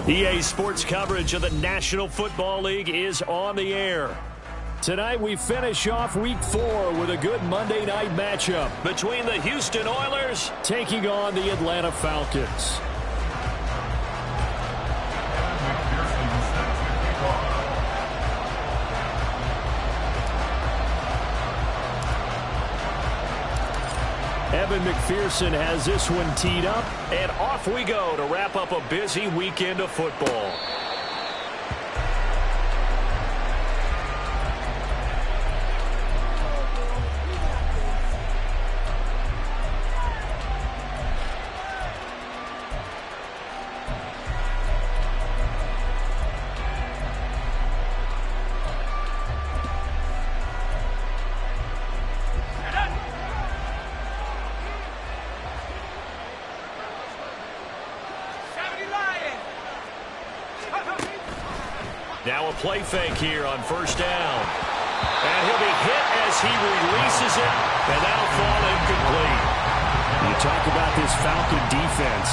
EA Sports coverage of the National Football League is on the air. Tonight we finish off Week 4 with a good Monday night matchup between the Houston Oilers taking on the Atlanta Falcons. Evan McPherson has this one teed up, and off we go to wrap up a busy weekend of football. Now a play fake here on first down. And he'll be hit as he releases it, and that'll fall incomplete. You talk about this Falcon defense.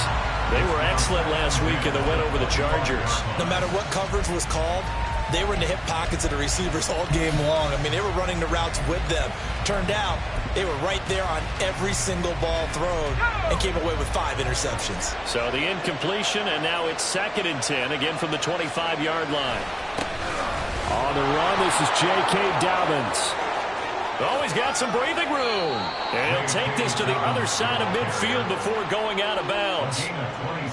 They were excellent last week in the win over the Chargers. No matter what coverage was called, they were in the hip pockets of the receivers all game long. I mean, they were running the routes with them. Turned out, they were right there on every single ball thrown and came away with 5 interceptions. So the incompletion, and now it's 2nd and 10, again from the 25-yard line. On the run, this is J.K. Dobbins. Oh, he's got some breathing room. And he'll take this to the other side of midfield before going out of bounds.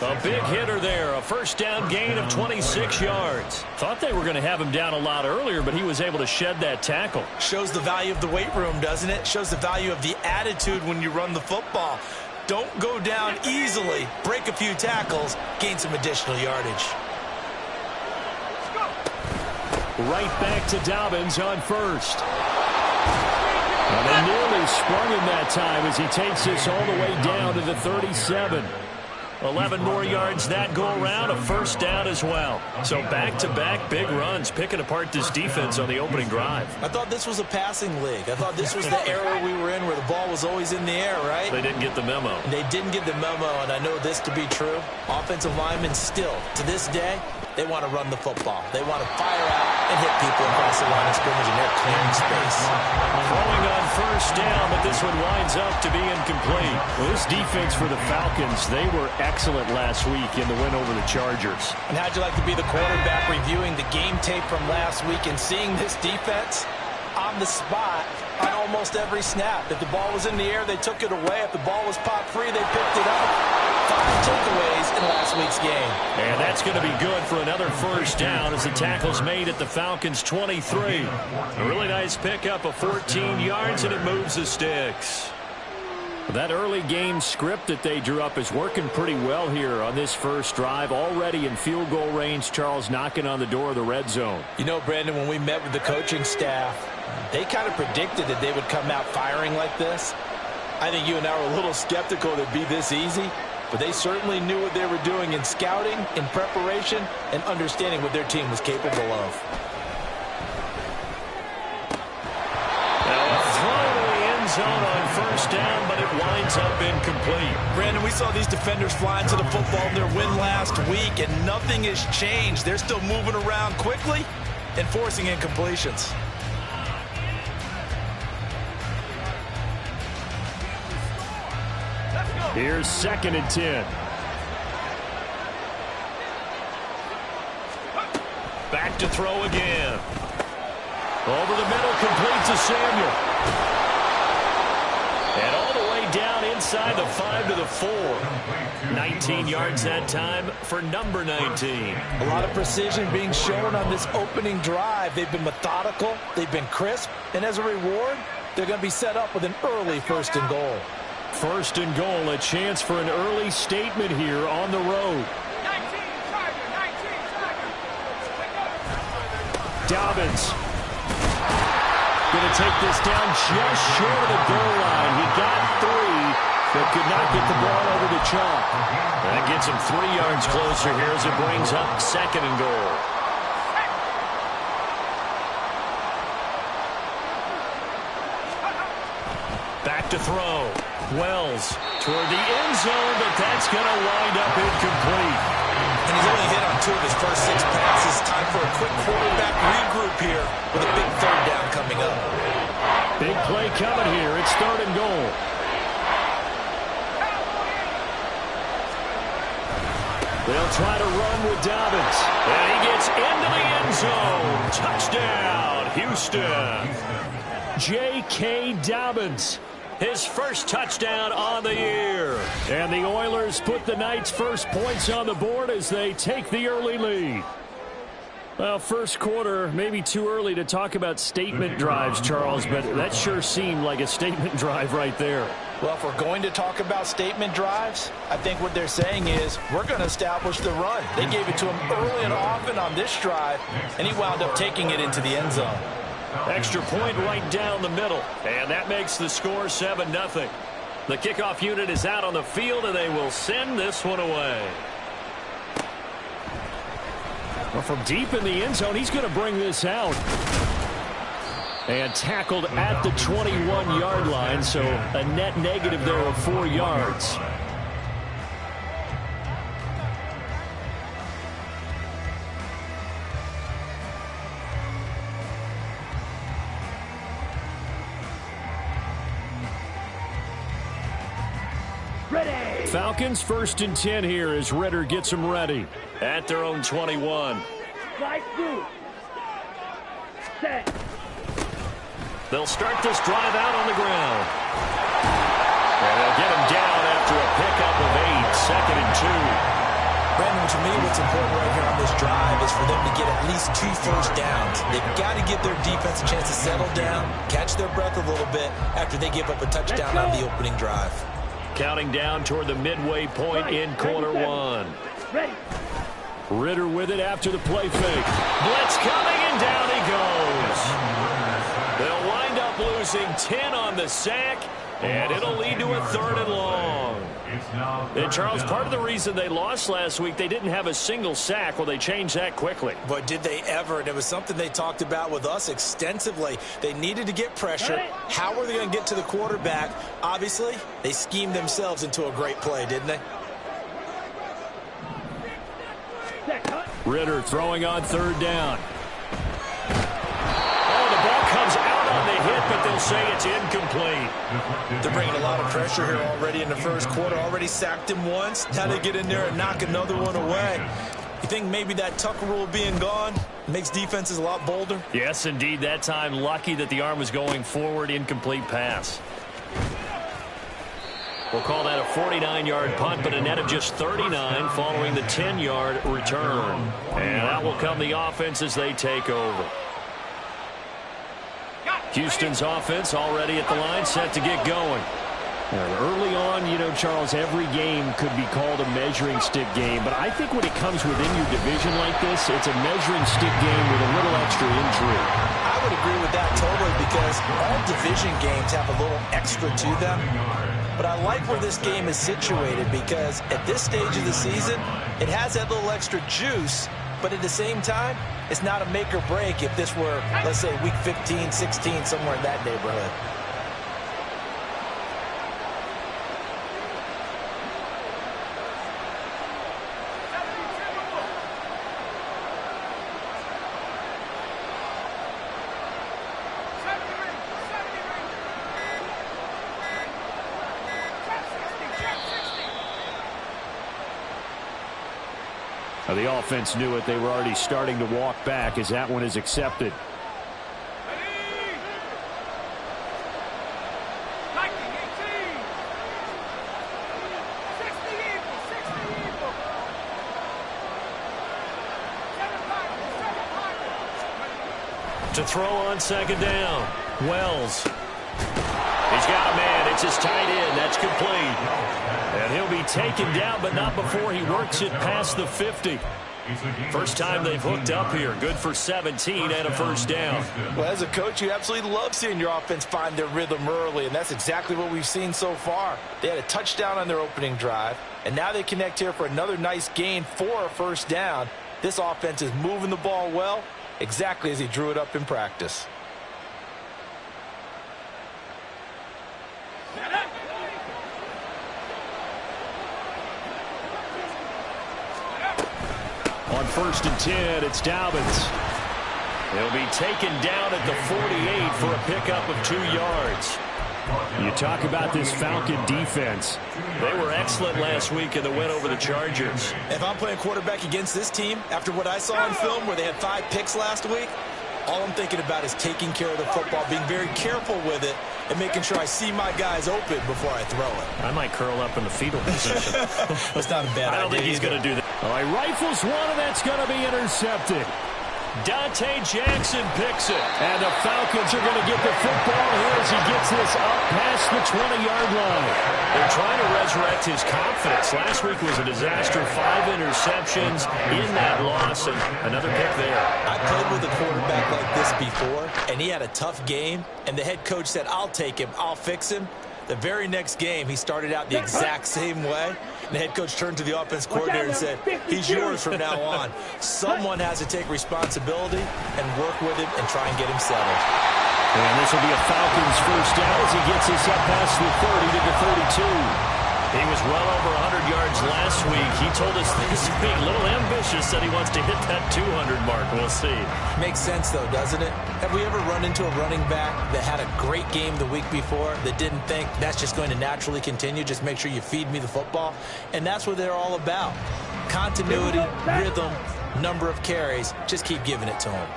A big hitter there, a first down gain of 26 yards. Thought they were going to have him down a lot earlier, but he was able to shed that tackle. Shows the value of the weight room, doesn't it? Shows the value of the attitude when you run the football. Don't go down easily. Break a few tackles, gain some additional yardage. Right back to Dobbins on first. And they nearly sprung him that time as he takes this all the way down to the 37. 11 more yards that go around, a first down as well. So back-to-back big runs, picking apart this defense on the opening drive. I thought this was a passing league. I thought this was the era we were in where the ball was always in the air, right? They didn't get the memo. They didn't get the memo, and I know this to be true. Offensive linemen still, to this day, they want to run the football. They want to fire out and hit people across the line of scrimmage, and they're clearing space. Throwing on first down, but this one winds up to be incomplete. Well, this defense for the Falcons, they were excellent last week in the win over the Chargers. And how'd you like to be the quarterback reviewing the game tape from last week and seeing this defense on the spot on almost every snap? If the ball was in the air, they took it away. If the ball was popped free, they picked it up. 5 takeaways in last week's game. And that's going to be good for another first down as the tackle's made at the Falcons' 23. A really nice pickup of 14 yards, and it moves the sticks. That early game script that they drew up is working pretty well here on this first drive. Already in field goal range, Charles knocking on the door of the red zone. You know, Brandon, when we met with the coaching staff, they kind of predicted that they would come out firing like this. I think you and I were a little skeptical that it'd be this easy, but they certainly knew what they were doing in scouting, in preparation, and understanding what their team was capable of. Zone on first down, but it winds up incomplete. Brandon, we saw these defenders flying to the football in their win last week, and nothing has changed. They're still moving around quickly and forcing incompletions. Here's 2nd and 10. Back to throw again. Over the middle, complete to Samuel. And all the way down inside the 5 to the 4. 19 yards that time for number 19. A lot of precision being shown on this opening drive. They've been methodical. They've been crisp. And as a reward, they're going to be set up with an early 1st and goal. 1st and goal, a chance for an early statement here on the road. Dobbins. Going to take this down just short of the goal line. He got 3, but could not get the ball over the chalk. That gets him 3 yards closer here as it brings up 2nd and goal. Back to throw. Wells toward the end zone, but that's going to wind up incomplete. And he's only hit on 2 of his first 6 passes. Time for a quick quarterback regroup here with a big 3rd down coming up. Big play coming here. It's 3rd and goal. They'll try to run with Dobbins. And he gets into the end zone. Touchdown, Houston. J.K. Dobbins. His first touchdown on the year. And the Oilers put the Knights' first points on the board as they take the early lead. Well, first quarter, maybe too early to talk about statement drives, Charles, but that sure seemed like a statement drive right there. Well, if we're going to talk about statement drives, I think what they're saying is we're going to establish the run. They gave it to him early and often on this drive, and he wound up taking it into the end zone. Extra point right down the middle, and that makes the score 7-0. The kickoff unit is out on the field, and they will send this one away. Well, from deep in the end zone, he's going to bring this out. And tackled at the 21-yard line, so a net negative there of 4 yards. Ready. Falcons 1st and 10 here as Ritter gets them ready at their own 21. Set. They'll start this drive out on the ground. And they'll get him down after a pickup of 8, 2nd and 2. Brandon, to me, what's important right here on this drive is for them to get at least 2 first downs. They've got to give their defense a chance to settle down, catch their breath a little bit after they give up a touchdown on the opening drive. Counting down toward the midway point in quarter 1. Ready. Ritter with it after the play fake. Blitz coming, and down he goes. They'll wind up losing 10 on the sack, and it'll lead to a 3rd and long. And Charles, part of the reason they lost last week, they didn't have a single sack. Well, they changed that quickly. But did they ever? And it was something they talked about with us extensively. They needed to get pressure. How were they going to get to the quarterback? Obviously, they schemed themselves into a great play, didn't they? Ritter throwing on 3rd down. Oh, the ball comes out on the hit, but they'll say it's incomplete. They're bringing a lot of pressure here already in the first quarter. Already sacked him once. Now they get in there and knock another one away. You think maybe that Tucker rule being gone makes defenses a lot bolder? Yes, indeed. That time, lucky that the arm was going forward. Incomplete pass. We'll call that a 49-yard punt, but a net of just 39 following the 10-yard return. And out will come the offense as they take over. Houston's offense already at the line, set to get going. And early on, you know, Charles, every game could be called a measuring stick game. But I think when it comes within your division like this, it's a measuring stick game with a little extra intrigue. I would agree with that totally because all division games have a little extra to them. But I like where this game is situated because at this stage of the season, it has that little extra juice. But at the same time, it's not a make or break if this were, let's say, week 15, 16, somewhere in that neighborhood. The offense knew it. They were already starting to walk back as that one is accepted. To throw on 2nd down. Wells. He's got a man. It's his tight end. That's complete. And he'll be taken down, but not before he works it past the 50. First time they've hooked up here. Good for 17 and a first down. Well, as a coach, you absolutely love seeing your offense find their rhythm early, and that's exactly what we've seen so far. They had a touchdown on their opening drive, and now they connect here for another nice gain for a first down. This offense is moving the ball well, exactly as he drew it up in practice. On 1st and 10, it's Dobbins. He'll be taken down at the 48 for a pickup of 2 yards. You talk about this Falcon defense. They were excellent last week in the win over the Chargers. If I'm playing quarterback against this team, after what I saw on film where they had 5 picks last week, all I'm thinking about is taking care of the football, being very careful with it, and making sure I see my guys open before I throw it. I might curl up in the fetal position. That's not a bad idea. I don't think he's going to do that. All right, rifles one, and that's going to be intercepted. Dante Jackson picks it. And the Falcons are going to get the football here as he gets this up past the 20-yard line. They're trying to resurrect his confidence. Last week was a disaster. 5 interceptions in that loss, and another pick there. I played with a quarterback like this before, and he had a tough game, and the head coach said, I'll take him, I'll fix him. The very next game, he started out the exact same way. And the head coach turned to the offense coordinator and said, he's yours from now on. Someone has to take responsibility and work with him and try and get him settled. And this will be a Falcons first down as he gets this up past the 30 to the 32. He was well over 100 yards last week. He told us this week, a little ambitious, that he wants to hit that 200 mark. We'll see. Makes sense, though, doesn't it? Have we ever run into a running back that had a great game the week before that didn't think that's just going to naturally continue? Just make sure you feed me the football. And that's what they're all about. Continuity, rhythm, number of carries. Just keep giving it to them.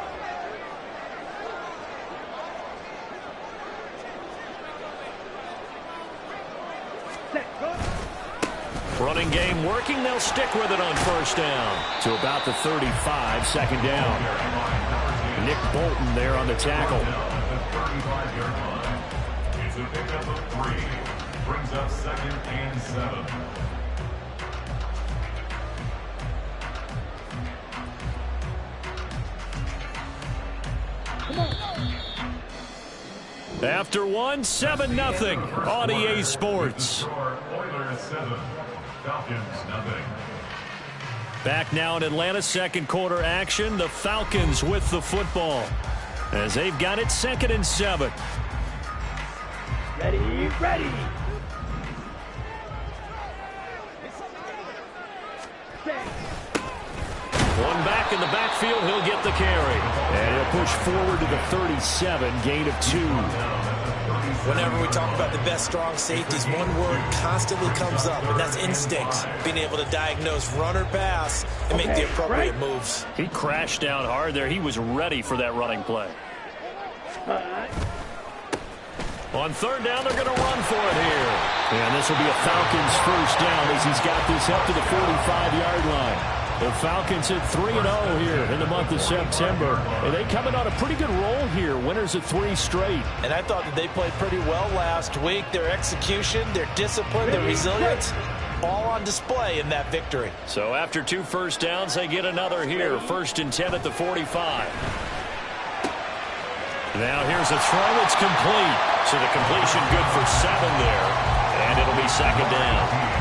Running game working. They'll stick with it on first down. To about the 35, second down. Nick Bolton there on the tackle. It's a pickup of 3. Brings up 2nd and 7. After 1, 7-0 on EA Sports. Oilers 7, Falcons 0. Back now in Atlanta, second quarter action. The Falcons with the football as they've got it 2nd and 7. Ready, ready. One back in the backfield, he'll get the carry. And he'll push forward to the 37, gain of 2. Whenever we talk about the best strong safeties, one word constantly comes up, and that's instincts. Being able to diagnose run or pass and make the appropriate moves. He crashed down hard there. He was ready for that running play. On 3rd down, they're going to run for it here. And this will be a Falcons first down as he's got this up to the 45-yard line. The Falcons at 3-0 here in the month of September. And they coming on a pretty good roll here. Winners of 3 straight. And I thought that they played pretty well last week. Their execution, their discipline, their resilience, all on display in that victory. So after 2 first downs, they get another here. 1st and 10 at the 45. Now here's a throw. It's complete. So the completion good for 7 there. And it'll be 2nd down.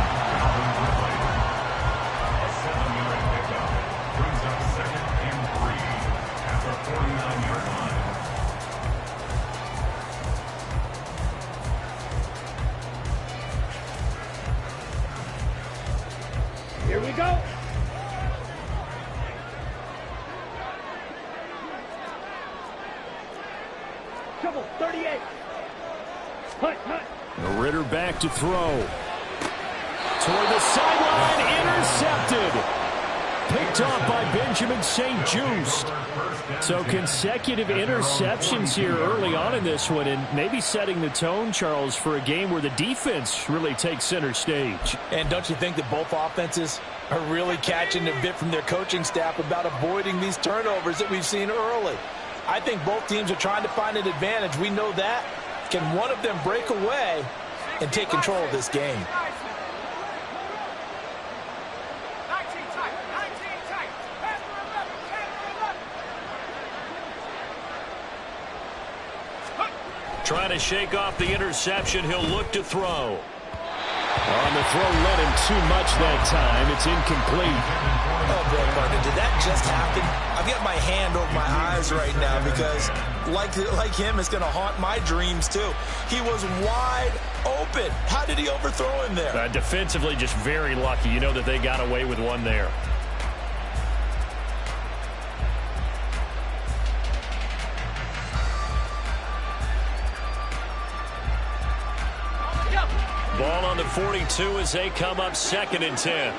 Here we go. Trouble, 38. Hunt, hunt. Ritter back to throw. Toward the sideline, intercepted. Picked off by Benjamin St. Just. So consecutive interceptions here early on in this one, and maybe setting the tone, Charles, for a game where the defense really takes center stage. And don't you think that both offenses are really catching a bit from their coaching staff about avoiding these turnovers that we've seen early? I think both teams are trying to find an advantage. We know that. Can one of them break away and take control of this game? Trying to shake off the interception. He'll look to throw. On the throw, led him too much that time. It's incomplete. Oh, boy, partner, did that just happen? I've got my hand over my eyes right now because, like him, it's going to haunt my dreams, too. He was wide open. How did he overthrow him there? Defensively, just very lucky. You know that they got away with one there. the 42 as they come up 2nd and 10.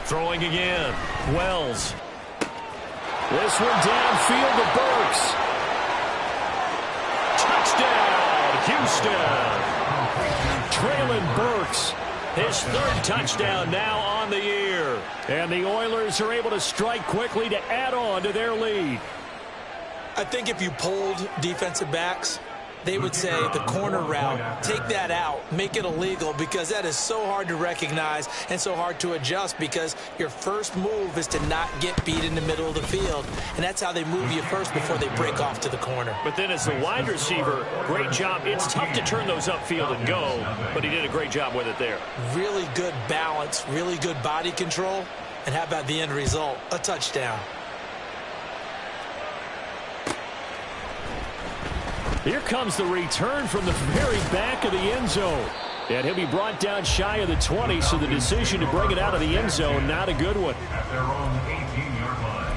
Throwing again. Wells. This one downfield to Burks. Touchdown, Houston. Traylon Burks, his 3rd touchdown now on the year. And the Oilers are able to strike quickly to add on to their lead. I think if you polled defensive backs, they would say the corner route, take that out, make it illegal, because that is so hard to recognize and so hard to adjust, because your first move is to not get beat in the middle of the field. And that's how they move you first before they break off to the corner. But then as the wide receiver, great job. It's tough to turn those upfield and go, but he did a great job with it there. Really good balance, really good body control. And how about the end result? A touchdown. Here comes the return from the very back of the end zone. And he'll be brought down shy of the 20, so the decision to bring it out of the end zone, not a good one. At their own 18-yard line.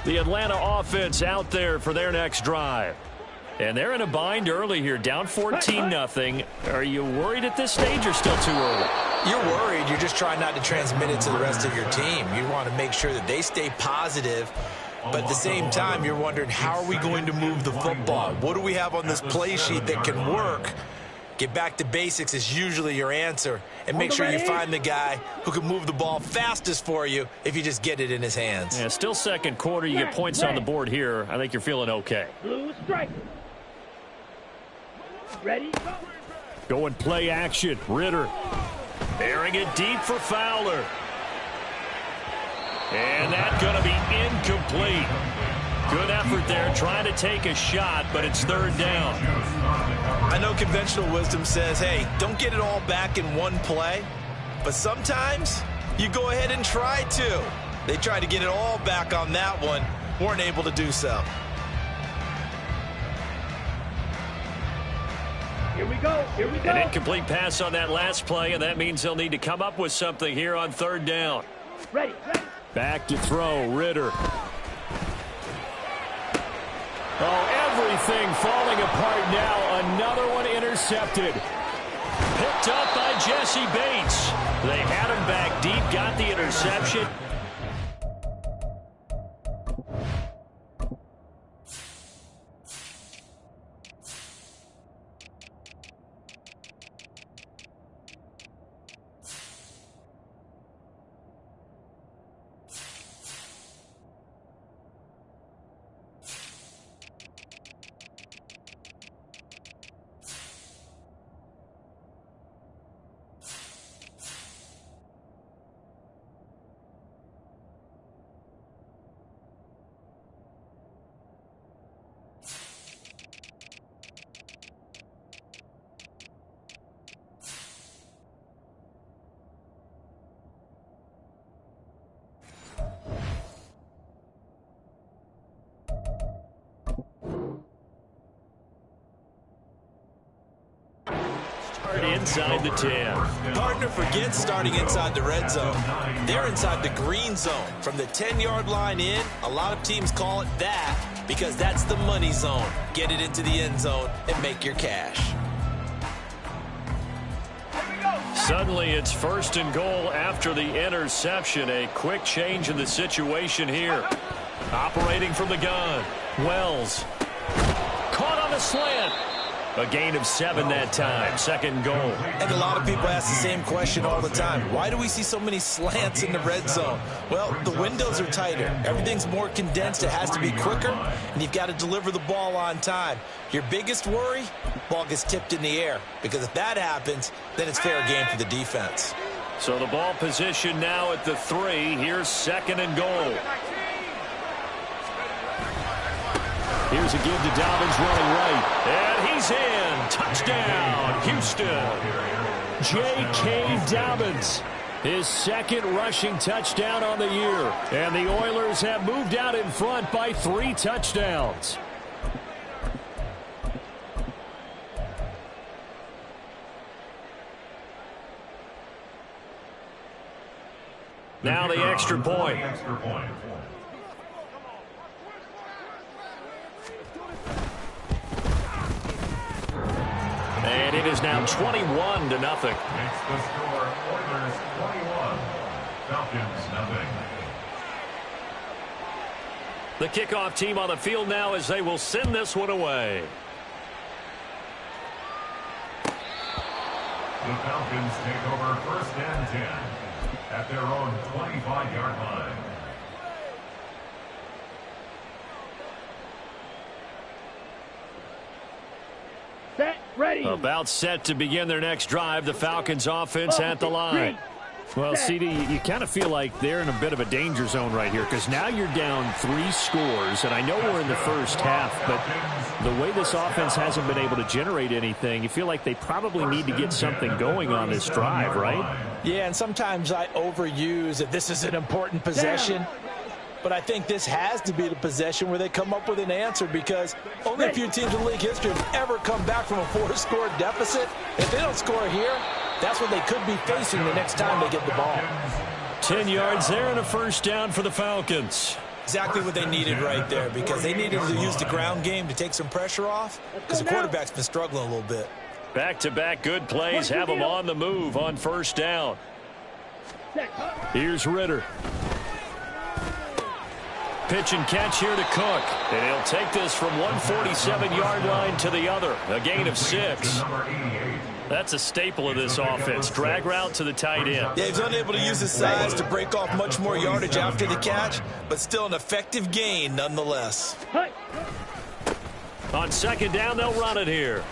The Atlanta offense out there for their next drive. And they're in a bind early here, down 14-0. Are you worried at this stage or still too early? You're worried. You're just trying not to transmit it to the rest of your team. You want to make sure that they stay positive. But at the same time, you're wondering, how are we going to move the football? What do we have on this play sheet that can work? Get back to basics is usually your answer. And make sure you find the guy who can move the ball fastest for you if you just get it in his hands. Yeah, still second quarter. You get points on the board here. I think you're feeling okay. Blue strike. Ready? Going play action. Ritter. Airing it deep for Fowler. And that's going to be incomplete. Good effort there, trying to take a shot, but it's 3rd down. I know conventional wisdom says, hey, don't get it all back in one play. But sometimes you go ahead and try to. They tried to get it all back on that one. Weren't able to do so. Here we go. Here we go. An incomplete pass on that last play, and that means they'll need to come up with something here on 3rd down. Ready. Back to throw, Ritter. Oh, everything falling apart now. Another one intercepted. Picked up by Jesse Bates. They had him back deep, got the interception. Inside the 10. Partner forgets starting inside the red zone. They're inside the green zone. From the 10-yard line in, a lot of teams call it that because that's the money zone. Get it into the end zone and make your cash. Suddenly it's 1st and goal after the interception. A quick change in the situation here. Operating from the gun. Wells. Caught on the slant. A gain of 7 that time. 2nd goal. And a lot of people ask the same question all the time. Why do we see so many slants in the red zone? Well, the windows are tighter. Everything's more condensed. It has to be quicker, and you've got to deliver the ball on time. Your biggest worry, ball gets tipped in the air, because if that happens, then it's fair game for the defense. So the ball position now at the 3. Here's 2nd and goal. Here's a give to Dobbins running right. And he's in. Touchdown, Houston. J.K. Dobbins, his 2nd rushing touchdown on the year. And the Oilers have moved out in front by 3 touchdowns. Now the extra point. And it is now 21-0. Makes the score Oilers 21, Falcons nothing. The kickoff team on the field now as they will send this one away. The Falcons take over 1st and 10 at their own 25-yard line. Set, ready. About set to begin their next drive. The Falcons offense at the line. Well, CD, you kind of feel like they're in a bit of a danger zone right here because now you're down 3 scores, and I know we're in the first half, but the way this offense hasn't been able to generate anything, you feel like they probably need to get something going on this drive, right? Yeah, and sometimes I overuse that this is an important possession. But I think this has to be the possession where they come up with an answer because only a few teams in league history have ever come back from a 4-score deficit. If they don't score here, that's what they could be facing the next time they get the ball. 10 yards there and a first down for the Falcons. Exactly what they needed right there because they needed to use the ground game to take some pressure off because the quarterback's been struggling a little bit. Back-to-back good plays have them on the move on first down. Here's Ritter. Pitch and catch here to Cook. And he'll take this from 147-yard line to the other. A gain of 6. That's a staple of this offense. Drag route to the tight end. Yeah, he's unable to use his size to break off much more yardage after the catch, but still an effective gain nonetheless. On second down, they'll run it here.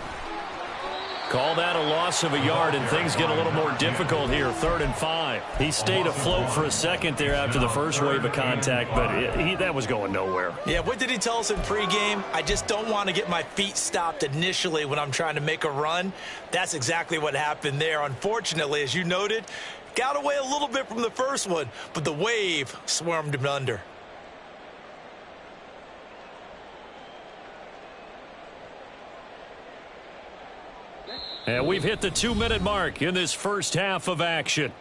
Call that a loss of a yard, and things get a little more difficult here. 3rd and 5. He stayed afloat for a second there after the first wave of contact, but that was going nowhere. Yeah, what did he tell us in pregame? I just don't want to get my feet stopped initially when I'm trying to make a run. That's exactly what happened there. Unfortunately, as you noted, got away a little bit from the first one, but the wave swarmed him under. And we've hit the 2-minute mark in this first half of action.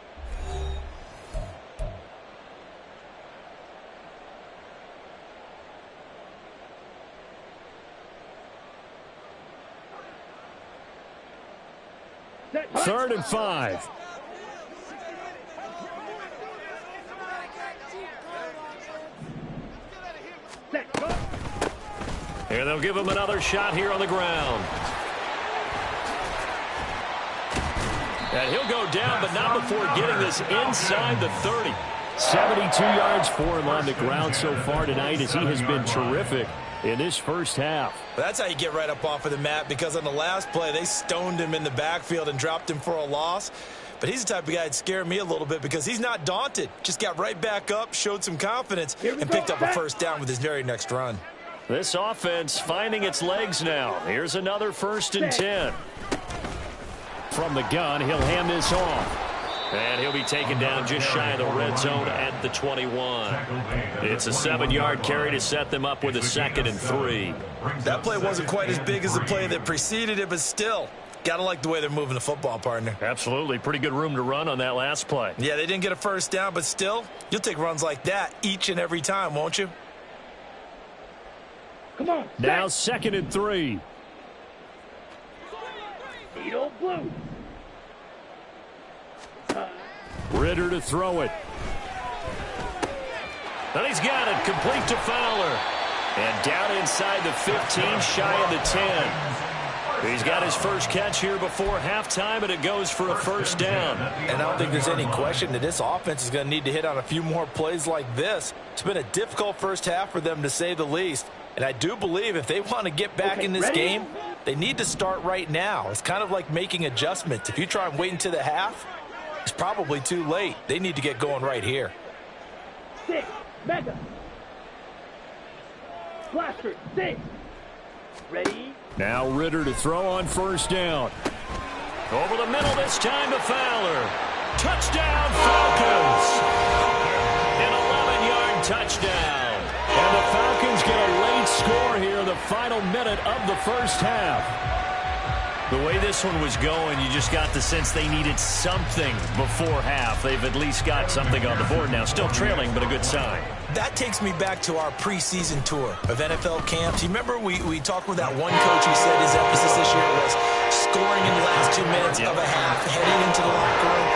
Third and 5. And they'll give him another shot here on the ground. And he'll go down, but not before getting this inside the 30. 72 yards for him on the ground so far tonight as he has been terrific in this first half. That's how you get right up off of the mat because on the last play, they stoned him in the backfield and dropped him for a loss. But he's the type of guy that scared me a little bit because he's not daunted. Just got right back up, showed some confidence, and picked up a first down with his very next run. This offense finding its legs now. Here's another 1st and 10. From the gun, he'll hand this off. And he'll be taken down just shy of the red zone at the 21. It's a 7-yard carry to set them up with a 2nd and 3. That play wasn't quite as big as the play that preceded it, but still, got to like the way they're moving the football, partner. Absolutely. Pretty good room to run on that last play. Yeah, they didn't get a first down, but still, you'll take runs like that each and every time, won't you? Come on. Now 2nd and 3. Needle blue. Ritter to throw it. And he's got it. Complete to Fowler. And down inside the 15, shy of the 10. He's got his first catch here before halftime, and it goes for a first down. And I don't think there's any question that this offense is going to need to hit on a few more plays like this. It's been a difficult first half for them, to say the least. And I do believe if they want to get back in this game, they need to start right now. It's kind of like making adjustments. If you try and wait until the half, it's probably too late. They need to get going right here. 6, mega. Blaster, 6. Ready? Now Ritter to throw on first down. Over the middle this time to Fowler. Touchdown Falcons. An 11-yard touchdown. And the Falcons get a late score here in the final minute of the first half. The way this one was going, you just got the sense they needed something before half. They've at least got something on the board now. Still trailing, but a good sign. That takes me back to our preseason tour of NFL camps. You remember we talked with that one coach who said his emphasis this year was scoring in the last 2 minutes of a half, heading into the locker room.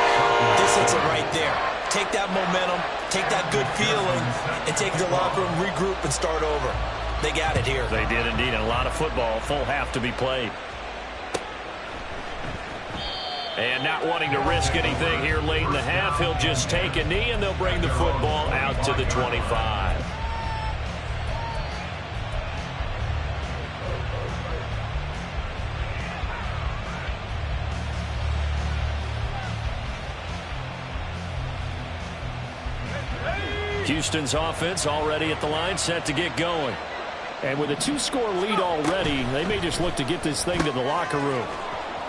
This hits it right there. Take that momentum, take that good feeling, and take it to the locker room, regroup, and start over. They got it here. They did indeed. And a lot of football, full half to be played. And not wanting to risk anything here late in the half, he'll just take a knee, and they'll bring the football out to the 25. Houston's offense already at the line, set to get going. And with a 2-score lead already, they may just look to get this thing to the locker room.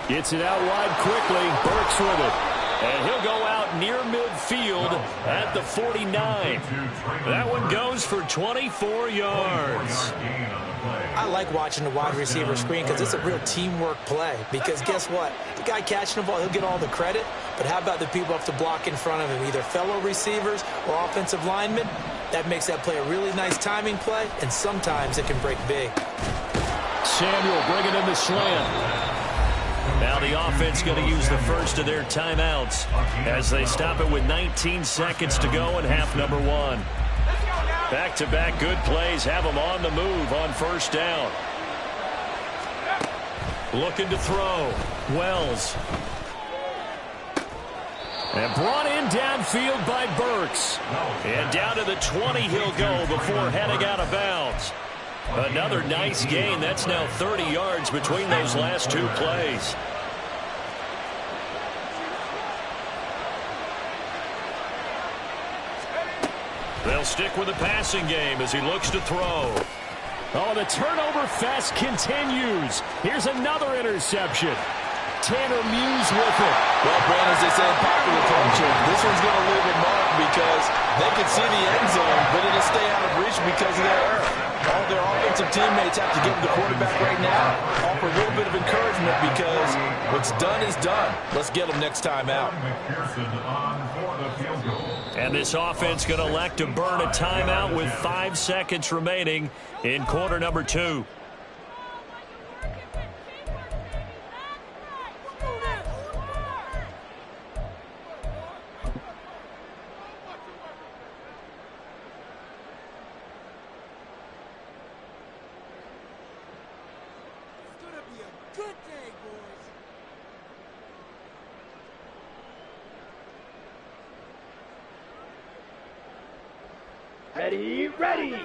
Gets it out wide quickly. Burks with it. And he'll go out near midfield at the 49. That one goes for 24 yards. I like watching the wide receiver screen because it's a real teamwork play. Because guess what? The guy catching the ball, he'll get all the credit. But how about the people who have to block in front of him, either fellow receivers or offensive linemen? That makes that play a really nice timing play, and sometimes it can break big. Samuel bringing in the slant. Now the offense going to use the first of their timeouts as they stop it with 19 seconds to go in half number 1. Back-to-back good plays have them on the move on first down. Looking to throw. Wells. And brought in downfield by Burks. And down to the 20 he'll go before heading out of bounds. Another nice gain. That's now 30 yards between those last 2 plays. They'll stick with the passing game as he looks to throw. Oh, the turnover fest continues. Here's another interception. Tanner Muse with it. Well, Brandon, as they say in popular culture, this one's going to leave a mark because they can see the end zone, but it'll stay out of reach because of their error. All their offensive teammates have to give the quarterback right now, offer a little bit of encouragement because what's done is done. Let's get them next time out. And this offense going to elect to burn a timeout with 5 seconds remaining in quarter number 2. Ready.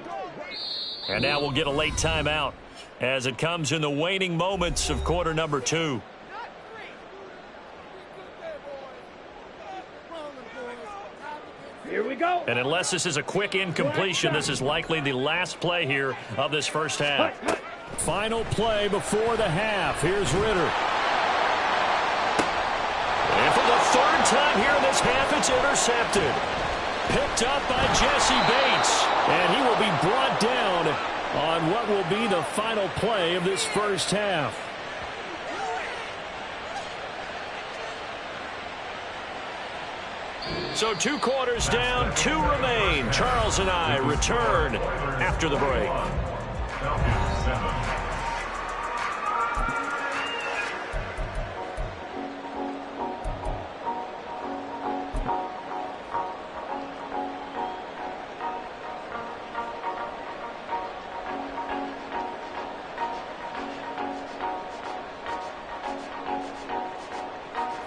And now we'll get a late timeout as it comes in the waning moments of quarter number 2. Here we go. And unless this is a quick incompletion, this is likely the last play here of this first half. Final play before the half. Here's Ritter. And for the 3rd time here in this half, it's intercepted. Picked up by Jesse Bates. And he will be brought down on what will be the final play of this first half. So 2 quarters down, 2 remain. Charles and I return after the break.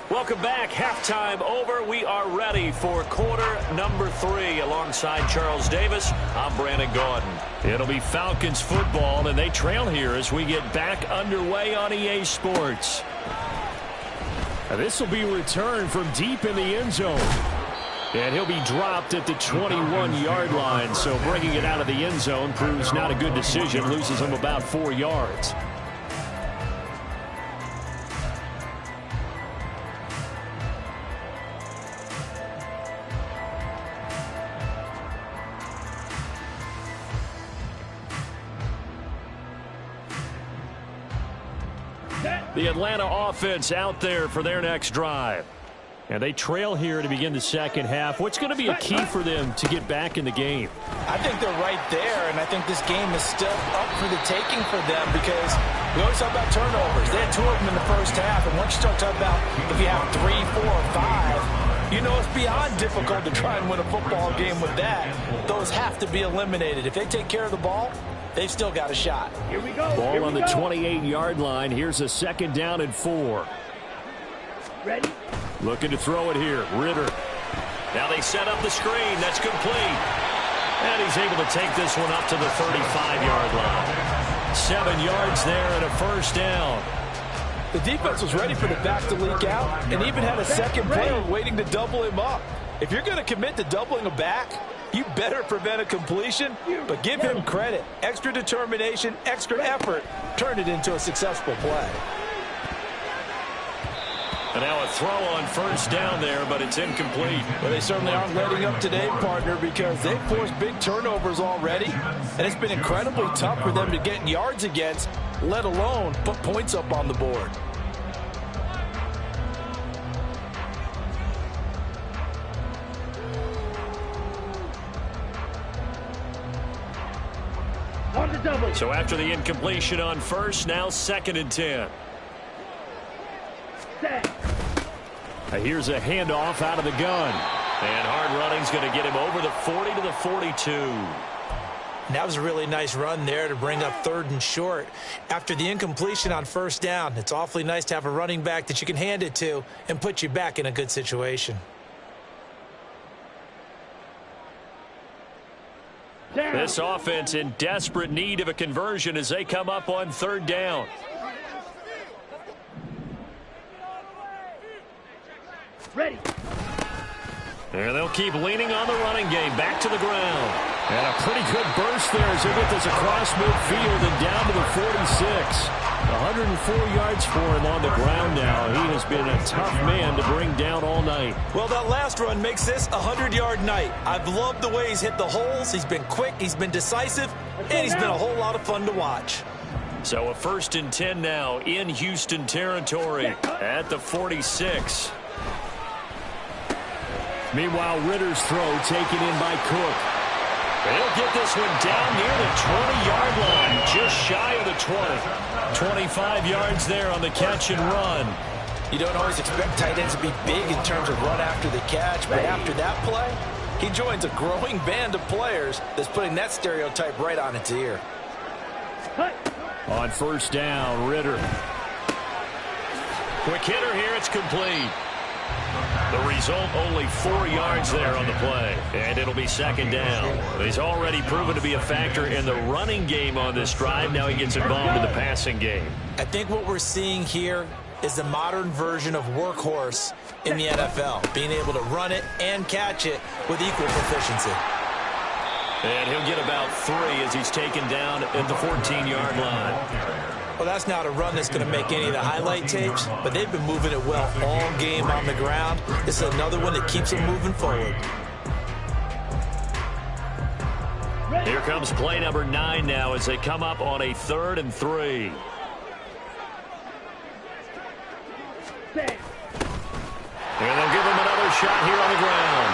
Welcome back. Halftime over. We are ready for quarter number 3. Alongside Charles Davis, I'm Brandon Gaudin. It'll be Falcons football, and they trail here as we get back underway on EA Sports. Now, this will be returned from deep in the end zone. And he'll be dropped at the 21-yard line, so bringing it out of the end zone proves not a good decision, loses him about 4 yards. The Atlanta offense out there for their next drive. And they trail here to begin the second half. What's going to be a key for them to get back in the game? I think they're right there, and I think this game is still up for the taking for them because we always talk about turnovers. They had 2 of them in the first half, and once you start talking about if you have 3, 4, or 5, you know it's beyond difficult to try and win a football game with that. Those have to be eliminated. If they take care of the ball, they've still got a shot. Here we go. Ball on the 28-yard line. Here's a 2nd down and 4. Ready? Looking to throw it here. Ritter. Now they set up the screen. That's complete. And he's able to take this one up to the 35-yard line. 7 yards there and a 1st down. The defense was ready for the back to leak out and even had a second player waiting to double him up. If you're going to commit to doubling a back, you better prevent a completion, but give him credit. Extra determination, extra effort, turn it into a successful play. And now a throw on 1st down there, but it's incomplete. Well, they certainly aren't letting up today, partner, because they've forced big turnovers already, and it's been incredibly tough for them to get yards against, let alone put points up on the board. On the double. So after the incompletion on 1st, now 2nd and 10. Set. Here's a handoff out of the gun. And hard running's going to get him over the 40 to the 42. That was a really nice run there to bring up 3rd and short. After the incompletion on 1st down, it's awfully nice to have a running back that you can hand it to and put you back in a good situation. This offense in desperate need of a conversion as they come up on 3rd down. Ready. And they'll keep leaning on the running game. Back to the ground. And a pretty good burst there as they get this across midfield and down to the 46. 104 yards for him on the ground now. He has been a tough man to bring down all night. Well, that last run makes this a 100-yard night. I've loved the way he's hit the holes. He's been quick, he's been decisive, and he's been a whole lot of fun to watch. So a 1st and 10 now in Houston territory at the 46. Meanwhile, Ritter's throw taken in by Cook. He'll get this one down near the 20-yard line, just shy of the 20. 25 yards there on the catch and run. You don't always expect tight ends to be big in terms of run after the catch, but after that play, he joins a growing band of players that's putting that stereotype right on its ear. On 1st down, Ritter. Quick hitter here, it's complete. The result, only 4 yards there on the play. And it'll be 2nd down. He's already proven to be a factor in the running game on this drive. Now he gets involved in the passing game. I think what we're seeing here is the modern version of workhorse in the NFL, being able to run it and catch it with equal proficiency. And he'll get about 3 as he's taken down at the 14-yard line. Well, that's not a run that's going to make any of the highlight tapes, but they've been moving it well all game on the ground. This is another one that keeps them moving forward. Here comes play number 9 now as they come up on a 3rd and 3. And they'll give him another shot here on the ground.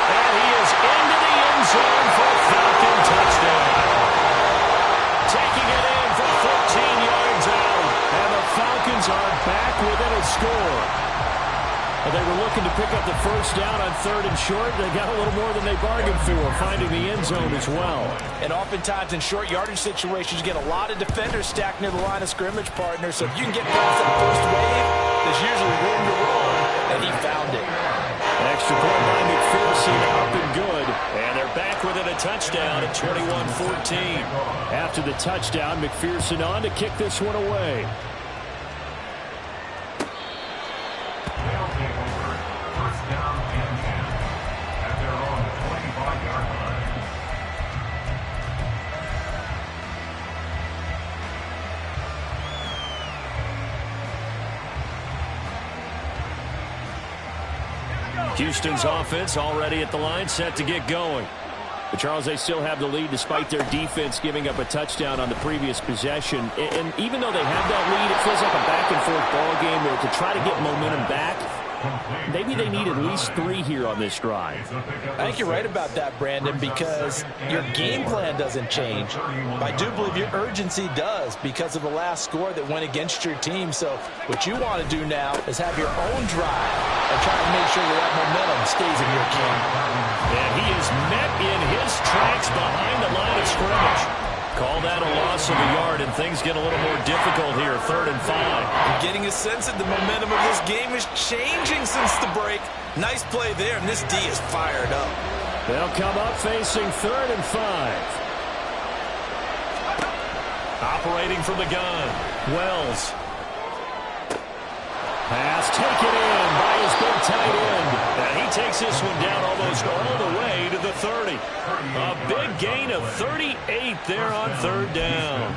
And he is into the end zone for a Falcon touchdown. Taking it in from 14 yards out. And the Falcons are back within a score. They were looking to pick up the 1st down on 3rd and short. They got a little more than they bargained for, finding the end zone as well. And oftentimes in short yardage situations, you get a lot of defenders stacked near the line of scrimmage, partner. So if you can get past that first wave, there's usually room to roll, and he found it. Extra point by McPherson, up and good. And they're back within a touchdown at 21-14. After the touchdown, McPherson on to kick this one away. They'll take over 1st down and 10 at their own 25-yard line. Houston's offense already at the line, set to get going. 2 minutes But Charles, they still have the lead despite their defense giving up a touchdown on the previous possession. And even though they have that lead, it feels like a back-and-forth ball game where to try to get momentum back, maybe they need at least 3 here on this drive. I think you're right about that, Brandon, because your game plan doesn't change. I do believe your urgency does because of the last score that went against your team. So what you want to do now is have your own drive and try to make sure that momentum stays in your camp. And he is met in his tracks behind the line of scrimmage. Call that a loss of a yard, and things get a little more difficult here, 3rd and 5. I'm getting a sense that the momentum of this game is changing since the break. Nice play there, and this D is fired up. They'll come up facing 3rd and 5. Operating from the gun, Wells. Pass taken in by his big tight end. And he takes this one down almost all the way to the 30. A big gain of 38 there on 3rd down.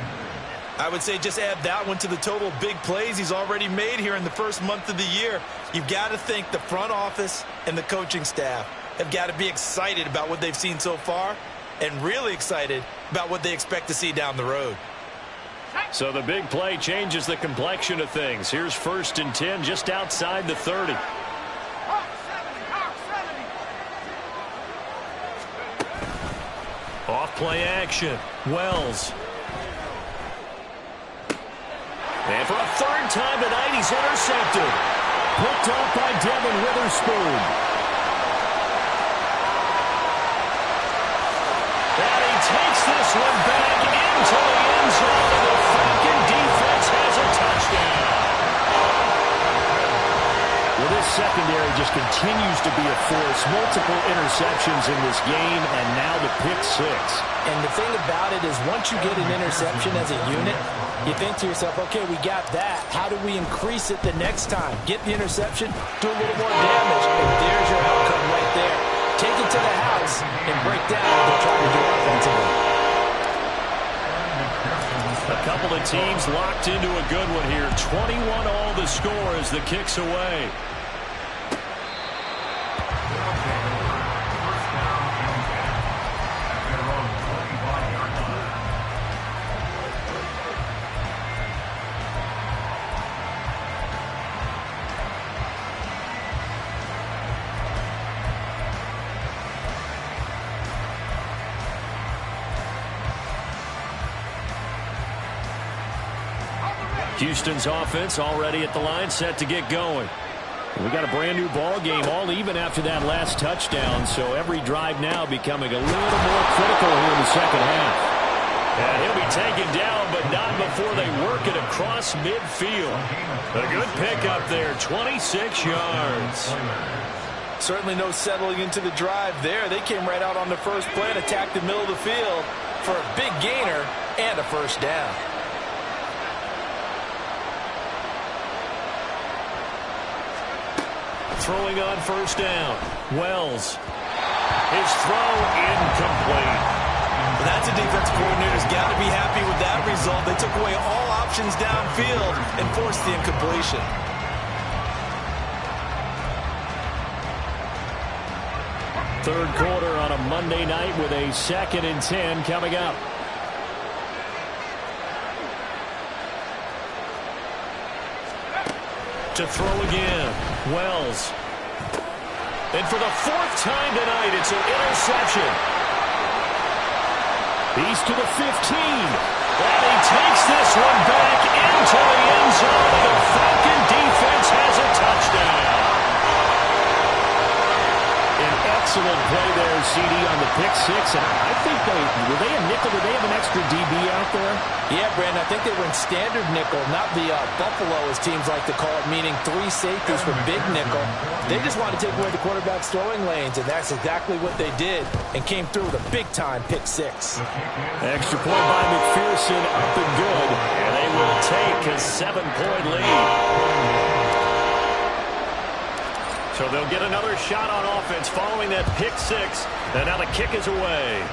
I would say just add that one to the total big plays he's already made here in the first month of the year. You've got to think the front office and the coaching staff have got to be excited about what they've seen so far and really excited about what they expect to see down the road. So the big play changes the complexion of things. Here's 1st and 10 just outside the 30. Off play action. Wells. And for a 3rd time tonight, he's intercepted. Picked off by Devin Witherspoon. And he takes this one back into the end zone. The Falcon defense has a touchdown. Well, this secondary just continues to be a force. Multiple interceptions in this game, and now the pick 6. And the thing about it is once you get an interception as a unit, you think to yourself, okay, we got that. How do we increase it the next time? Get the interception, do a little more damage, and there's your outcome right there. Take it to the house and break down what they're trying to do offensively. A couple of teams locked into a good one here. 21 all the score as the kick's away. Houston's offense already at the line, set to get going. We got a brand new ball game, all even after that last touchdown, so every drive now becoming a little more critical here in the second half. And he'll be taken down, but not before they work it across midfield. A good pickup there, 26 yards. Certainly no settling into the drive there. They came right out on the first play and attacked the middle of the field for a big gainer and a 1st down. Throwing on 1st down. Wells. His throw incomplete. Well, that's a defense coordinator's got to be happy with that result. They took away all options downfield and forced the incompletion. Third quarter on a Monday night with a 2nd and 10 coming up. To throw again, Wells. And for the 4th time tonight, it's an interception. He's to the 15. And he takes this one back into the end zone. The Falcon defense has a touchdown. An excellent play there, CD, on the pick 6. And I think were they a nickel? Did they have an extra DB out there? Yeah, Brandon, I think they were in standard nickel, not the Buffalo, as teams like to call it, meaning 3 safeties for big nickel. They just wanted to take away the quarterback's throwing lanes, and that's exactly what they did, and came through with a big-time pick 6. Extra point by McPherson, up and good, and they will take a 7-point lead. So they'll get another shot on offense following that pick 6, and now the kick is away.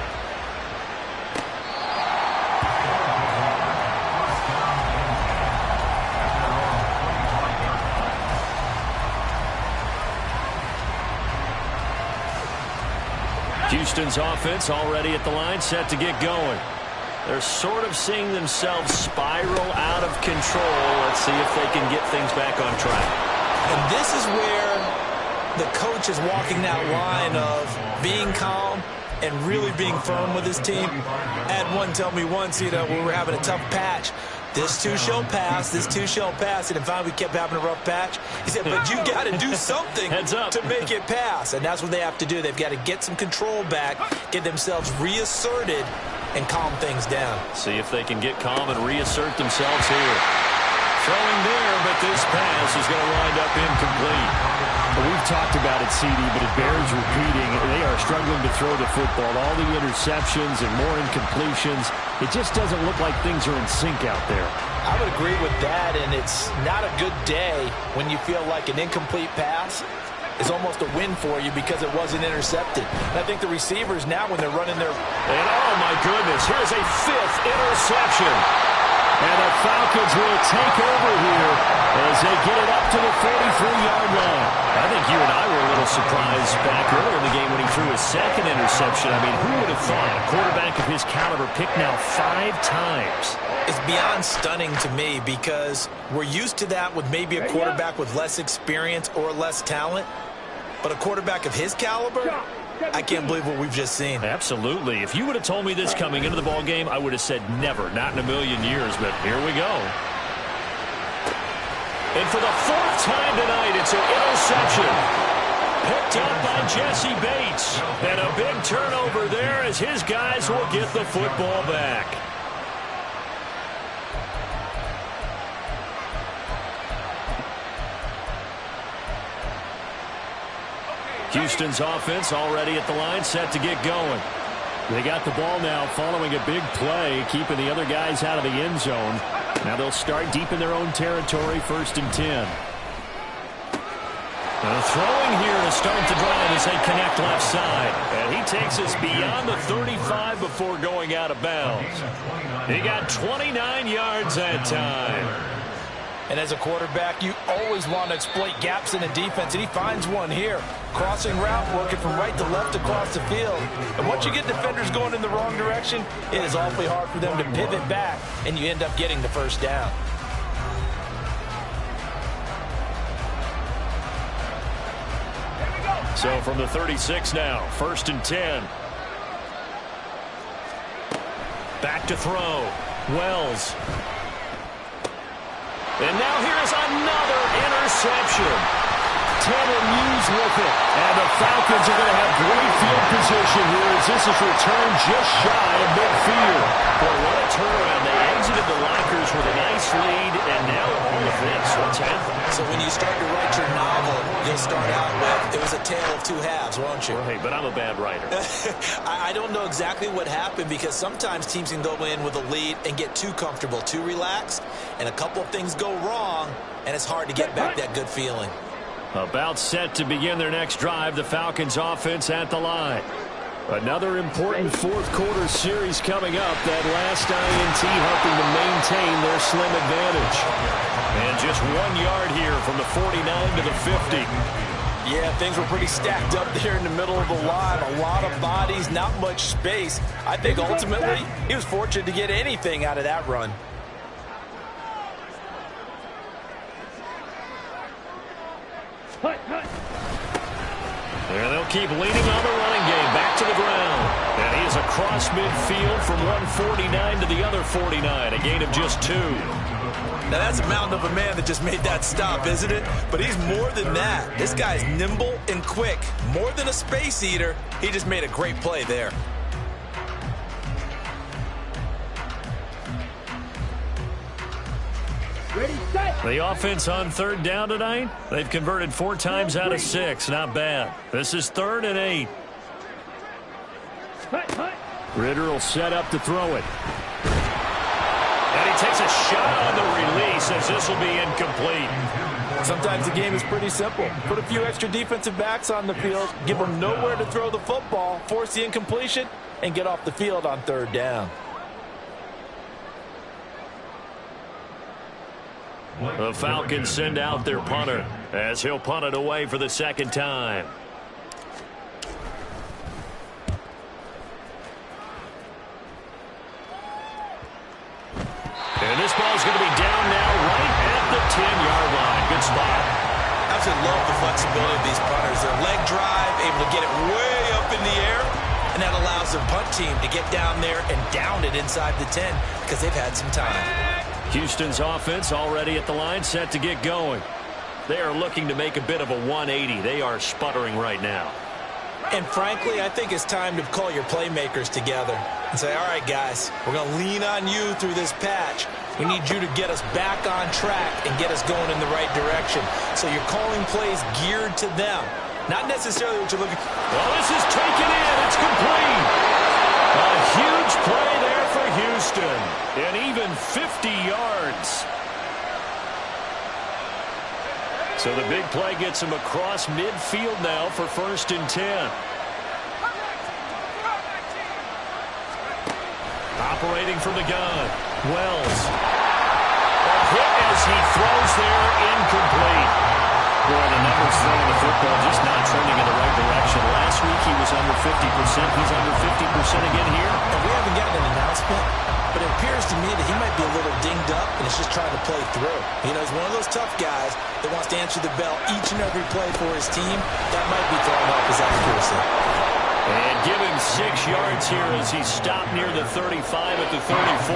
Houston's offense already at the line, set to get going. They're sort of seeing themselves spiral out of control. Let's see if they can get things back on track. And this is where the coach is walking that line of being calm and really being firm with his team. I had one tell me once, when we were having a tough patch, this too shall pass, this too shall pass. And finally we kept having a rough patch. He said, but you got to do something to make it pass. And that's what they have to do. They've got to get some control back, get themselves reasserted, and calm things down. See if they can get calm and reassert themselves here. Throwing there, but this pass is going to wind up incomplete. Well, we've talked about it, CD, but it bears repeating. They are struggling to throw the football. All the interceptions and more incompletions. It just doesn't look like things are in sync out there. I would agree with that, and it's not a good day when you feel like an incomplete pass is almost a win for you because it wasn't intercepted. And I think the receivers now, when they're running their... And oh my goodness, here's a 5th interception. And the Falcons will take over here as they get it up to the 43-yard line. I think you and I were a little surprised back earlier in the game when he threw his 2nd interception. I mean, who would have thought a quarterback of his caliber picked now 5 times? It's beyond stunning to me because we're used to that with maybe a quarterback with less experience or less talent. But a quarterback of his caliber, I can't believe what we've just seen. Absolutely. If you would have told me this coming into the ball game, I would have said never, not in a million years. But here we go. And for the 4th time tonight, it's an interception. Picked up by Jesse Bates. And a big turnover there as his guys will get the football back. Houston's offense already at the line, set to get going. They got the ball now following a big play, keeping the other guys out of the end zone. Now they'll start deep in their own territory, 1st and 10. Throwing here to start the drive as they connect left side. And he takes us beyond the 35 before going out of bounds. He got 29 yards that time. And as a quarterback, you always want to exploit gaps in the defense, and he finds one here. Crossing route, working from right to left across the field. And once you get defenders going in the wrong direction, it is awfully hard for them to pivot back, and you end up getting the 1st down. So from the 36 now, 1st and 10. Back to throw. Wells. And now here's another interception. Tanner Muse with it. And the Falcons are going to have great field position here as this is returned just shy of midfield. Boy, what a turnaround. They exited the lockers with a nice lead, and now all of this. What's happening? So when you start to write your novel, you'll start out with, it was a tale of 2 halves, won't you? Right, but I'm a bad writer. I don't know exactly what happened because sometimes teams can go in with a lead and get too comfortable, too relaxed, and a couple of things go wrong, and it's hard to get back that good feeling. About set to begin their next drive, the Falcons offense at the line. Another important 4th quarter series coming up. That last INT helping to maintain their slim advantage. And just 1 yard here from the 49 to the 50. Yeah, things were pretty stacked up there in the middle of the line. A lot of bodies, not much space. I think ultimately he was fortunate to get anything out of that run. There they'll keep leaning on the running game. Back to the ground. And he is across midfield from one 49 to the other 49. A gain of just 2. Now that's a mountain of a man that just made that stop, isn't it? But he's more than that. This guy's nimble and quick. More than a space eater. He just made a great play there. Ready, set. The offense on 3rd down tonight, they've converted 4 times out of 6. Not bad. This is 3rd and 8. Ritter will set up to throw it. And he takes a shot on the release as this will be incomplete. Sometimes the game is pretty simple. Put a few extra defensive backs on the field, give them nowhere to throw the football, force the incompletion, and get off the field on 3rd down. The Falcons send out their punter as he'll punt it away for the 2nd time. this ball's going to be down now right at the 10-yard line. Good spot. I absolutely love the flexibility of these punters. Their leg drive, able to get it way up in the air, and that allows their punt team to get down there and down it inside the 10 because they've had some time. Houston's offense already at the line, set to get going. They are looking to make a bit of a 180. They are sputtering right now. And frankly, I think it's time to call your playmakers together and say, all right, guys, we're going to lean on you through this patch. We need you to get us back on track and get us going in the right direction. So you're calling plays geared to them, not necessarily what you're looking for. Well, this is taken in. It's complete. A huge play there for Houston. And even 50 yards. So the big play gets him across midfield now for 1st and 10. Operating from the gun. Wells. A hit as he throws there, incomplete. Boy, the numbers throwing the football just not trending in the right direction. Last week he was under 50%. He's under 50% again here. And we haven't gotten an announcement, but it appears to me that he might be a little dinged up and is just trying to play through. You know, he's one of those tough guys that wants to answer the bell each and every play for his team. That might be throwing off his accuracy. And give him 6 yards here as he stopped near the 35 at the 34.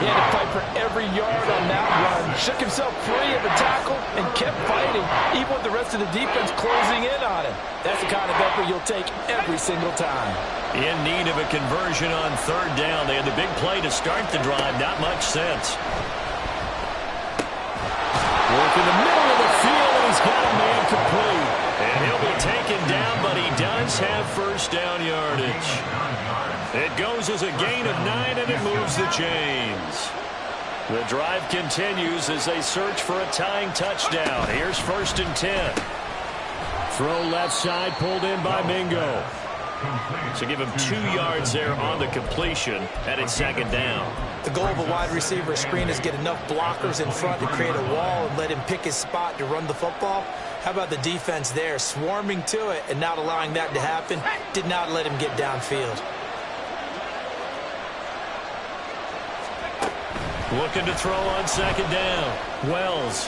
He had to fight for every yard on that run. Shook himself free of the tackle and kept fighting, even with the rest of the defense closing in on him. That's the kind of effort you'll take every single time. In need of a conversion on 3rd down. They had the big play to start the drive. Not much sense. Work in the middle of the field, and he's got a man complete. And he'll be taken down, but he does have 1st down yardage. It goes as a gain of 9, and it moves the chains. The drive continues as they search for a tying touchdown. Here's 1st and 10. Throw left side, pulled in by Mingo. So give him 2 yards there on the completion, and it's 2nd down. The goal of a wide receiver screen is get enough blockers in front to create a wall and let him pick his spot to run the football. How about the defense there, swarming to it and not allowing that to happen? Did not let him get downfield. Looking to throw on 2nd down. Wells.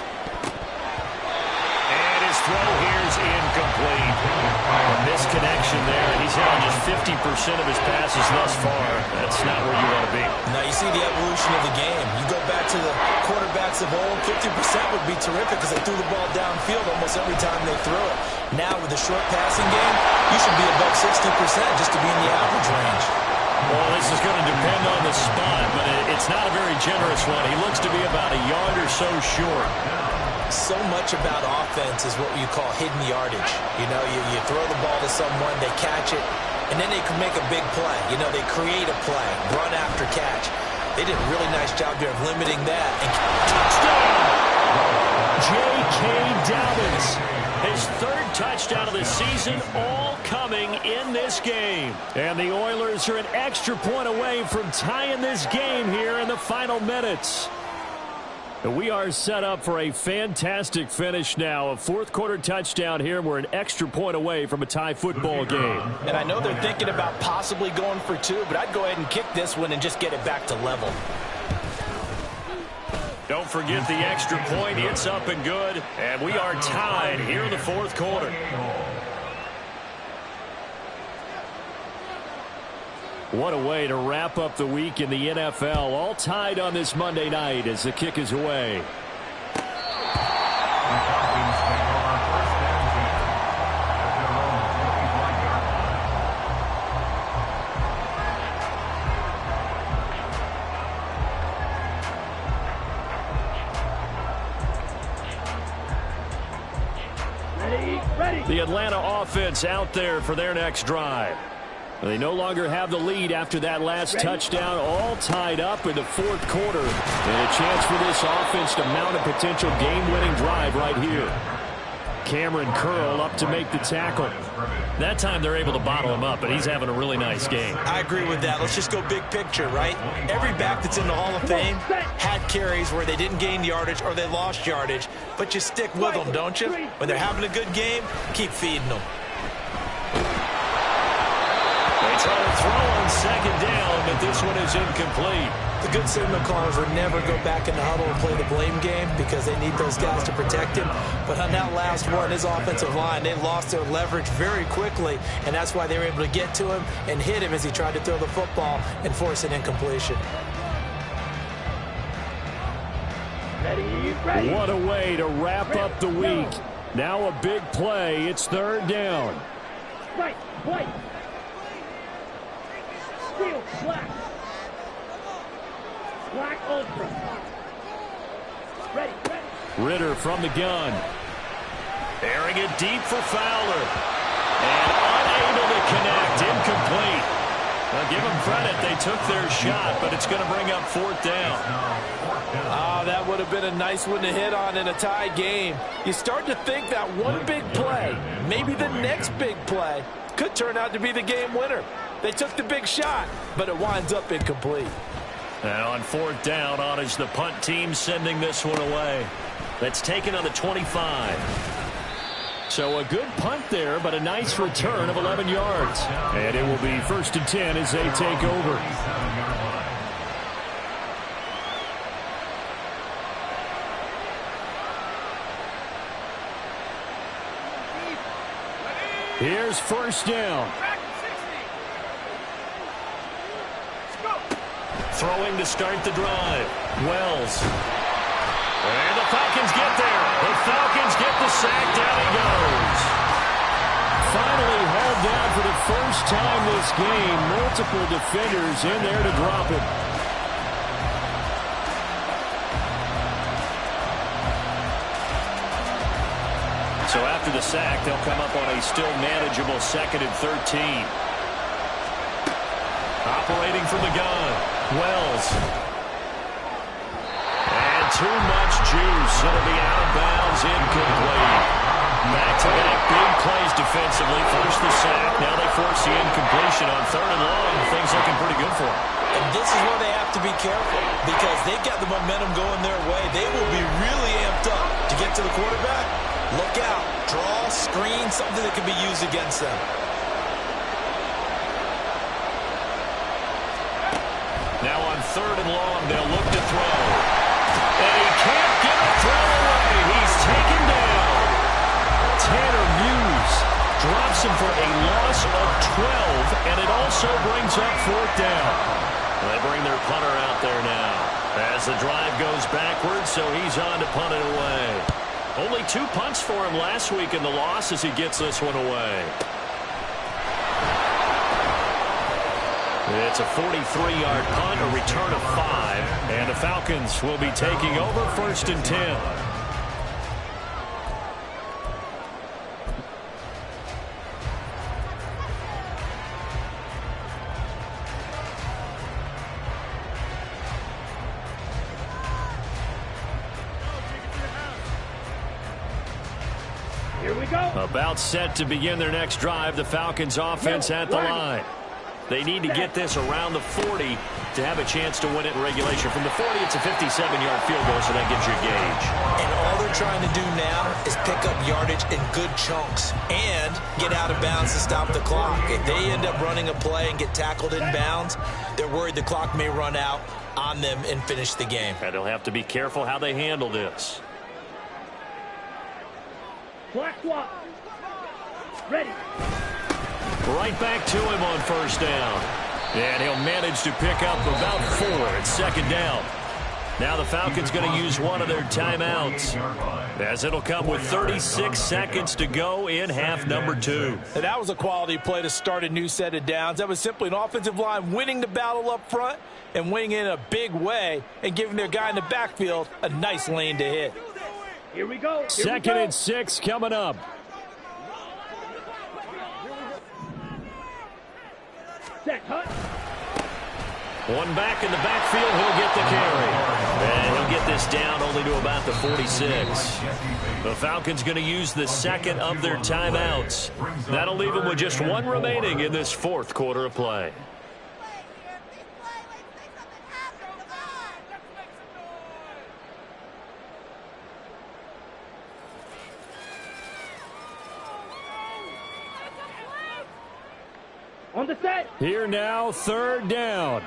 And his throw here's incomplete. A misconnection there, and he's hit on just 50% of his passes thus far. That's not where you want to be. Now you see the evolution of the game. You go back to the quarterbacks of old, 50% would be terrific because they threw the ball downfield almost every time they threw it. Now with the short passing game, you should be above 60% just to be in the average range. Well, this is going to depend on the spot, but it's not a very generous one. He looks to be about a yard or so short. So much about offense is what you call hidden yardage. You know, you throw the ball to someone, they catch it, and then they can make a big play. You know, they create a play, run after catch. They did a really nice job there of limiting that. And touchdown! J.K. Dobbins. His 3rd touchdown of the season, all coming in this game. And the Oilers are an extra point away from tying this game here in the final minutes. We are set up for a fantastic finish now. A 4th quarter touchdown here. We're an extra point away from a tie football game. And I know they're thinking about possibly going for 2, but I'd go ahead and kick this one and just get it back to level. Don't forget the extra point. It's up and good. And we are tied here in the 4th quarter. What a way to wrap up the week in the NFL. All tied on this Monday night as the kick is away. The Atlanta offense out there for their next drive. They no longer have the lead after that last touchdown, all tied up in the 4th quarter. And a chance for this offense to mount a potential game-winning drive right here. Cameron Curl up to make the tackle. That time they're able to bottle him up, but he's having a really nice game. I agree with that. Let's just go big picture, right? Every back that's in the Hall of Fame had carries where they didn't gain yardage or they lost yardage, but you stick with them, don't you? When they're having a good game, keep feeding them. They try to throw on 2nd down, but this one is incomplete. The good signal callers would never go back in the huddle and play the blame game because they need those guys to protect him. But on that last one, his offensive line, they lost their leverage very quickly, and that's why they were able to get to him and hit him as he tried to throw the football and force an incompletion. Ready. What a way to wrap up the week. Now a big play. It's third down. Right, white. Steel, black. Black ultra. Ready. Ritter from the gun. Airing it deep for Fowler. And unable to connect. Incomplete. Now give them credit. They took their shot, but it's going to bring up fourth down. That would have been a nice one to hit on in a tie game. You start to think that one big play, maybe the next big play, could turn out to be the game winner. They took the big shot, but it winds up incomplete. Now on fourth down, on is the punt team sending this one away. That's taken on the 25. So a good punt there, but a nice return of 11 yards. And it will be 1st and 10 as they take over. Here's first down. Throwing to start the drive. Wells. And the Falcons get there. The Falcons get the sack. Down he goes. Finally hauled down for the first time this game. Multiple defenders in there to drop him. So after the sack, they'll come up on a still manageable 2nd and 13. Operating from the gun. Wells. And too much juice. It'll be out of bounds, incomplete. Back-to-back big plays defensively. First the sack. Now they force the incompletion on 3rd and long. Things looking pretty good for them. And this is where they have to be careful because they've got the momentum going their way. They will be really amped up to get to the quarterback. Look out. Draw, screen, something that can be used against them. Now on 3rd and long, they'll look to throw. And he can't get a throw away. He's taken down. Tanner Muse drops him for a loss of 12, and it also brings up 4th down. They bring their punter out there now as the drive goes backwards, so he's on to punt it away. Only 2 punts for him last week in the loss as he gets this one away. It's a 43-yard punt, a return of 5, and the Falcons will be taking over 1st and 10. Here we go. About set to begin their next drive, the Falcons offense at the line. They need to get this around the 40 to have a chance to win it in regulation. From the 40, it's a 57-yard field goal, so that gives you a gauge. And all they're trying to do now is pick up yardage in good chunks and get out of bounds to stop the clock. If they end up running a play and get tackled in bounds, they're worried the clock may run out on them and finish the game. And they'll have to be careful how they handle this. Black swap. Ready. Right back to him on 1st down. And he'll manage to pick up about 4 at 2nd down. Now the Falcons going to use one of their timeouts, as it'll come with 36 seconds to go in half number 2. And that was a quality play to start a new set of downs. That was simply an offensive line winning the battle up front and winning in a big way and giving their guy in the backfield a nice lane to hit. Here we go. 2nd and 6 coming up. Set, hut. One back in the backfield, he'll get the carry. And he'll get this down only to about the 46. The Falcons going to use the 2nd of their timeouts. That'll leave them with just 1 remaining in this 4th quarter of play. On the set. Here now, 3rd down.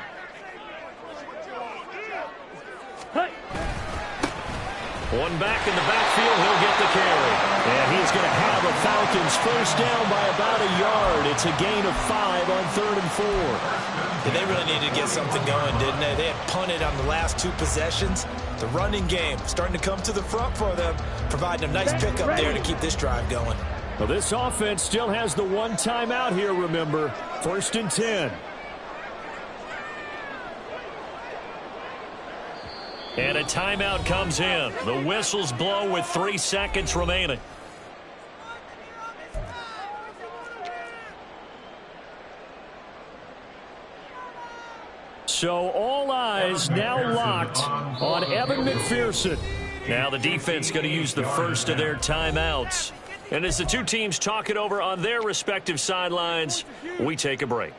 One back in the backfield, he'll get the carry. And he's going to have a Falcons first down by about a yard. It's a gain of 5 on 3rd and 4. Yeah, they really needed to get something going, didn't they? They had punted on the last 2 possessions. The running game starting to come to the front for them, providing a nice pickup there to keep this drive going. Well, this offense still has the one timeout here, remember. 1st and 10. And a timeout comes in. The whistles blow with 3 seconds remaining. So all eyes now locked on Evan McPherson. Now the defense going to use the first of their timeouts. And as the two teams talk it over on their respective sidelines, we take a break.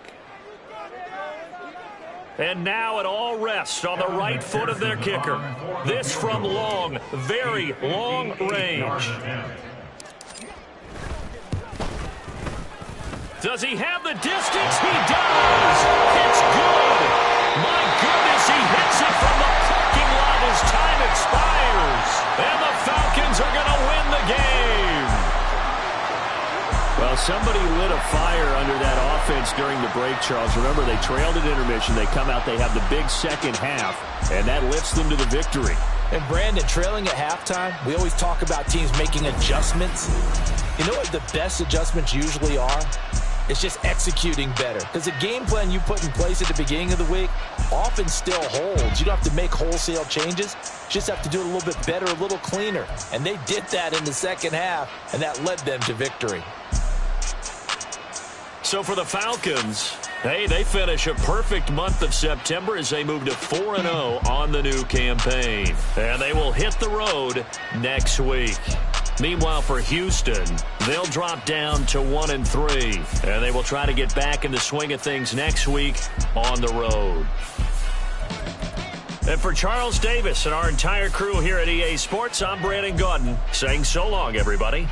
And now it all rests on the right foot of their kicker. This from long, very long range. Does he have the distance? He does! It's good! My goodness, he hits it from the parking lot as time expires. And the Falcons are going to win the game. Well, somebody lit a fire under that offense during the break, Charles. Remember, they trailed at intermission. They come out, they have the big second half, and that lifts them to the victory. And Brandon, trailing at halftime, we always talk about teams making adjustments. You know what the best adjustments usually are? It's just executing better. Because the game plan you put in place at the beginning of the week often still holds. You don't have to make wholesale changes. You just have to do it a little bit better, a little cleaner. And they did that in the second half, and that led them to victory. So for the Falcons, hey, they finish a perfect month of September as they move to 4-0 on the new campaign. And they will hit the road next week. Meanwhile, for Houston, they'll drop down to 1-3. And they will try to get back in the swing of things next week on the road. And for Charles Davis and our entire crew here at EA Sports, I'm Brandon Gaudin saying so long, everybody.